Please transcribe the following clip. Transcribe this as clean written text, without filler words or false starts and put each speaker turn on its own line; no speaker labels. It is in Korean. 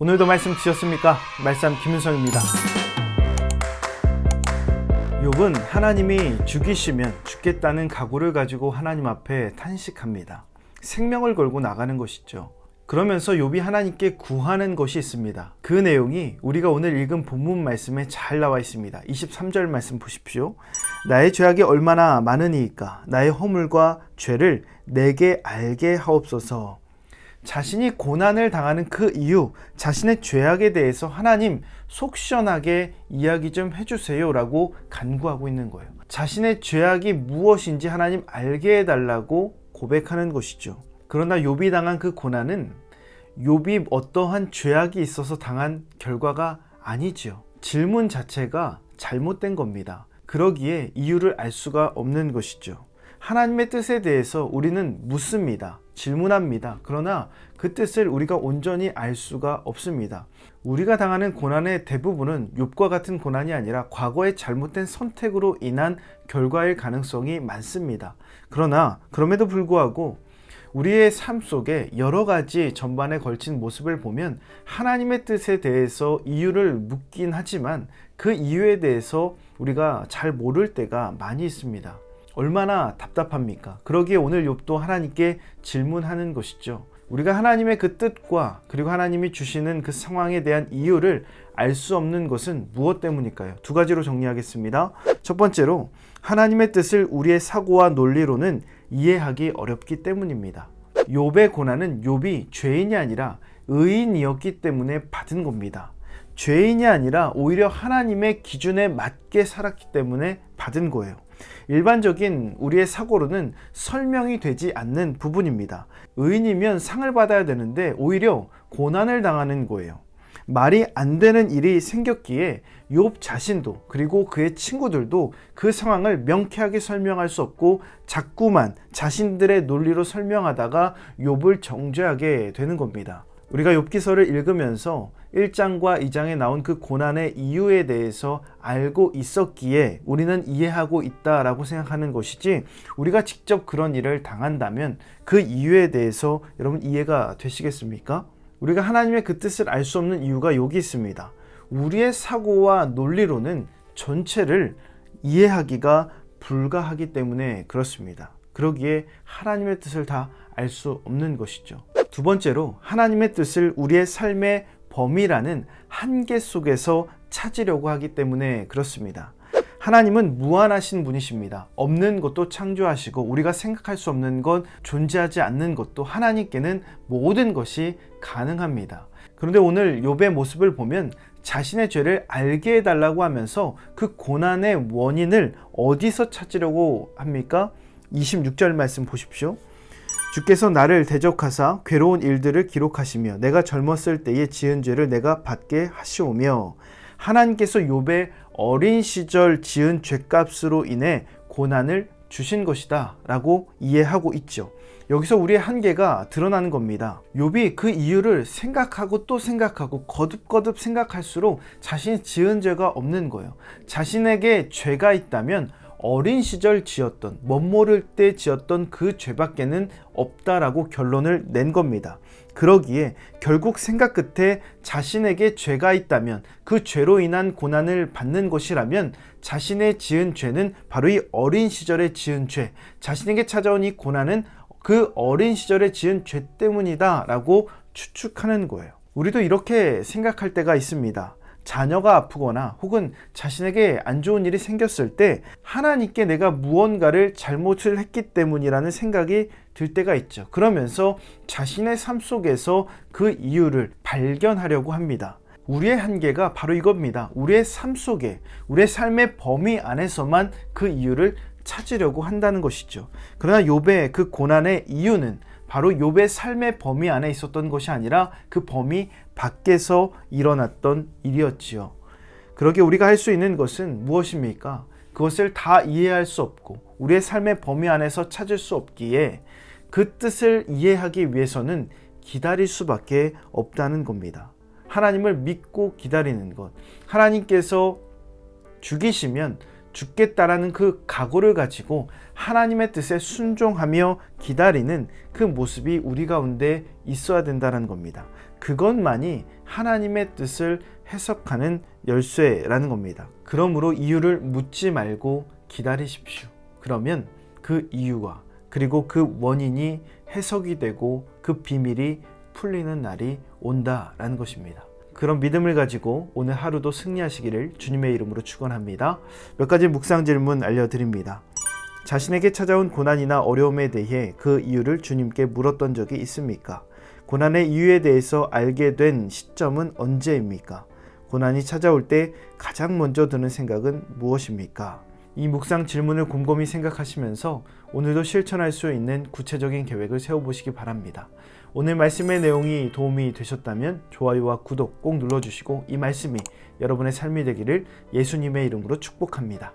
오늘도 말씀 드셨습니까? 말씀 김은성입니다. 욥은 하나님이 죽이시면 죽겠다는 각오를 가지고 하나님 앞에 탄식합니다. 생명을 걸고 나가는 것이죠. 그러면서 욥이 하나님께 구하는 것이 있습니다. 그 내용이 우리가 오늘 읽은 본문 말씀에 잘 나와 있습니다. 23절 말씀 보십시오. 나의 죄악이 얼마나 많으니까 나의 허물과 죄를 내게 알게 하옵소서. 자신이 고난을 당하는 그 이유, 자신의 죄악에 대해서 하나님 속 시원하게 이야기 좀 해주세요 라고 간구하고 있는 거예요. 자신의 죄악이 무엇인지 하나님 알게 해달라고 고백하는 것이죠. 그러나 욥이 당한 그 고난은 욥이 어떠한 죄악이 있어서 당한 결과가 아니죠. 질문 자체가 잘못된 겁니다. 그러기에 이유를 알 수가 없는 것이죠. 하나님의 뜻에 대해서 우리는 묻습니다. 질문합니다. 그러나 그 뜻을 우리가 온전히 알 수가 없습니다. 우리가 당하는 고난의 대부분은 욥과 같은 고난이 아니라 과거의 잘못된 선택으로 인한 결과일 가능성이 많습니다. 그러나 그럼에도 불구하고 우리의 삶 속에 여러 가지 전반에 걸친 모습을 보면 하나님의 뜻에 대해서 이유를 묻긴 하지만 그 이유에 대해서 우리가 잘 모를 때가 많이 있습니다. 얼마나 답답합니까? 그러기에 오늘 욥도 하나님께 질문하는 것이죠. 우리가 하나님의 그 뜻과 그리고 하나님이 주시는 그 상황에 대한 이유를 알 수 없는 것은 무엇 때문일까요? 두 가지로 정리하겠습니다. 첫 번째로 하나님의 뜻을 우리의 사고와 논리로는 이해하기 어렵기 때문입니다. 욥의 고난은 욥이 죄인이 아니라 의인이었기 때문에 받은 겁니다. 죄인이 아니라 오히려 하나님의 기준에 맞게 살았기 때문에 받은 거예요. 일반적인 우리의 사고로는 설명이 되지 않는 부분입니다. 의인이면 상을 받아야 되는데 오히려 고난을 당하는 거예요. 말이 안 되는 일이 생겼기에 욥 자신도 그리고 그의 친구들도 그 상황을 명쾌하게 설명할 수 없고 자꾸만 자신들의 논리로 설명하다가 욥을 정죄하게 되는 겁니다. 우리가 욥기서를 읽으면서 1장과 2장에 나온 그 고난의 이유에 대해서 알고 있었기에 우리는 이해하고 있다라고 생각하는 것이지, 우리가 직접 그런 일을 당한다면 그 이유에 대해서 여러분 이해가 되시겠습니까? 우리가 하나님의 그 뜻을 알 수 없는 이유가 여기 있습니다. 우리의 사고와 논리로는 전체를 이해하기가 불가하기 때문에 그렇습니다. 그러기에 하나님의 뜻을 다 알 수 없는 것이죠. 두 번째로 하나님의 뜻을 우리의 삶의 범위라는 한계 속에서 찾으려고 하기 때문에 그렇습니다. 하나님은 무한하신 분이십니다. 없는 것도 창조하시고 우리가 생각할 수 없는 것, 존재하지 않는 것도 하나님께는 모든 것이 가능합니다. 그런데 오늘 욥의 모습을 보면 자신의 죄를 알게 해달라고 하면서 그 고난의 원인을 어디서 찾으려고 합니까? 26절 말씀 보십시오. 주께서 나를 대적하사 괴로운 일들을 기록하시며 내가 젊었을 때에 지은 죄를 내가 받게 하시오며, 하나님께서 욥의 어린 시절 지은 죄값으로 인해 고난을 주신 것이다 라고 이해하고 있죠. 여기서 우리의 한계가 드러나는 겁니다. 욥이 그 이유를 생각하고 또 생각하고 거듭거듭 생각할수록 자신이 지은 죄가 없는 거예요. 자신에게 죄가 있다면 어린 시절 지었던, 멋모를 때 지었던 그 죄밖에는 없다라고 결론을 낸 겁니다. 그러기에 결국 생각 끝에 자신에게 죄가 있다면 그 죄로 인한 고난을 받는 것이라면 자신의 지은 죄는 바로 이 어린 시절에 지은 죄, 자신에게 찾아온 이 고난은 그 어린 시절에 지은 죄 때문이다 라고 추측하는 거예요. 우리도 이렇게 생각할 때가 있습니다. 자녀가 아프거나 혹은 자신에게 안 좋은 일이 생겼을 때 하나님께 내가 무언가를 잘못을 했기 때문이라는 생각이 들 때가 있죠. 그러면서 자신의 삶 속에서 그 이유를 발견하려고 합니다. 우리의 한계가 바로 이겁니다. 우리의 삶 속에, 우리의 삶의 범위 안에서만 그 이유를 찾으려고 한다는 것이죠. 그러나 욥의 그 고난의 이유는 바로 욥의 삶의 범위 안에 있었던 것이 아니라 그 범위 밖에서 일어났던 일이었지요. 그러기에 우리가 할 수 있는 것은 무엇입니까? 그것을 다 이해할 수 없고 우리의 삶의 범위 안에서 찾을 수 없기에 그 뜻을 이해하기 위해서는 기다릴 수밖에 없다는 겁니다. 하나님을 믿고 기다리는 것, 하나님께서 죽이시면 죽겠다라는 그 각오를 가지고 하나님의 뜻에 순종하며 기다리는 그 모습이 우리 가운데 있어야 된다는 겁니다. 그것만이 하나님의 뜻을 해석하는 열쇠라는 겁니다. 그러므로 이유를 묻지 말고 기다리십시오. 그러면 그 이유와 그리고 그 원인이 해석이 되고 그 비밀이 풀리는 날이 온다라는 것입니다. 그런 믿음을 가지고 오늘 하루도 승리하시기를 주님의 이름으로 축원합니다. 몇 가지 묵상 질문 알려드립니다. 자신에게 찾아온 고난이나 어려움에 대해 그 이유를 주님께 물었던 적이 있습니까? 고난의 이유에 대해서 알게 된 시점은 언제입니까? 고난이 찾아올 때 가장 먼저 드는 생각은 무엇입니까? 이 묵상 질문을 곰곰이 생각하시면서 오늘도 실천할 수 있는 구체적인 계획을 세워보시기 바랍니다. 오늘 말씀의 내용이 도움이 되셨다면 좋아요와 구독 꼭 눌러주시고 이 말씀이 여러분의 삶이 되기를 예수님의 이름으로 축복합니다.